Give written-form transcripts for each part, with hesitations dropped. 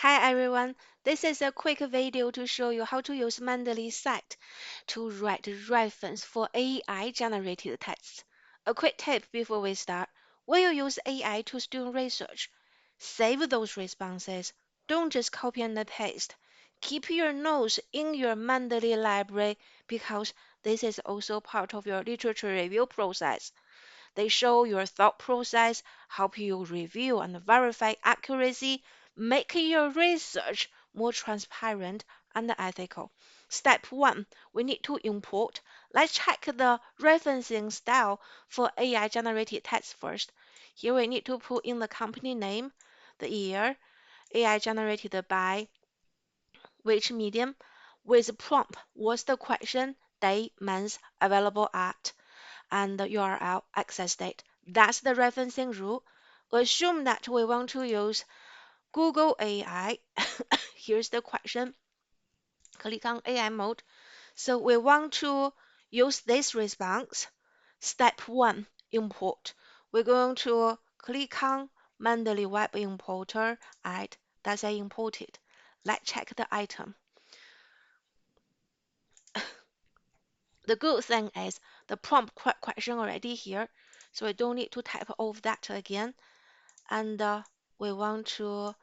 Hi everyone, this is a quick video to show you how to use Mendeley cite to write reference for AI generated texts. A quick tip before we start, when you use AI to do research, save those responses. Don't just copy and paste. Keep your notes in your Mendeley library because this is also part of your literature review process. They show your thought process, help you review and verify accuracy, make your research more transparent and ethical. Step 1, we need to import. Let's check the referencing style for AI generated text first. Here we need to put in the company name, the year, AI generated by which medium, with prompt, what's the question, day, month, available at and the URL access date. That's the referencing rule. Assume that we want to use Google AI. Here's the question. Click on AI mode. So we want to use this response. Step 1, import. We're going to click on Mendeley Web Importer. Add. That's imported. Let's check the item. The good thing is the prompt question already here, so we don't need to type all of that again. And we want to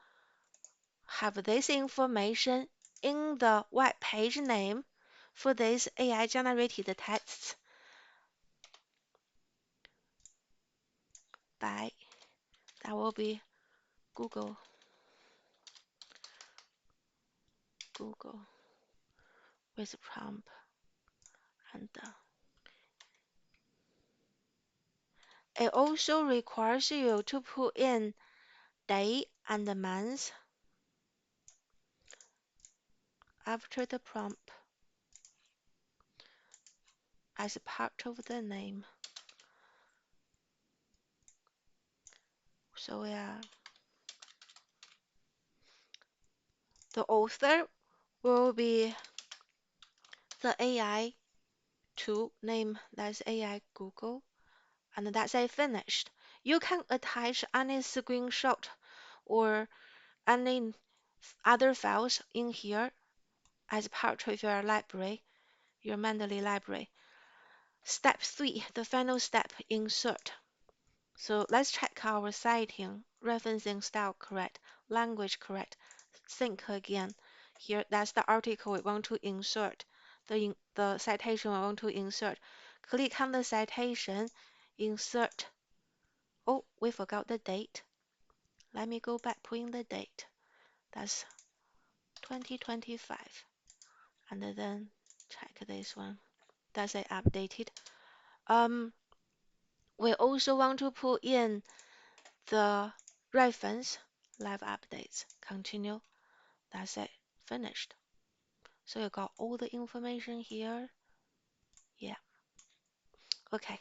have this information in the web page name for this AI generated texts by, that will be Google with prompt and it also requires you to put in day and the month after the prompt as part of the name. So the author will be the AI tool name, that's AI Google, and that's it finished. You can attach any screenshot or any other files in here as part of your library, your Mendeley library. Step 3, the final step, insert. So let's check our citing, referencing style correct, language correct, think again. Here, that's the article we want to insert, the citation we want to insert. Click on the citation, insert. Oh, we forgot the date. Let me go back, put in the date. That's 2025. And then check this one. That's it updated. We also want to put in the reference, live updates, continue. That's it, finished. So you got all the information here. Yeah. Okay.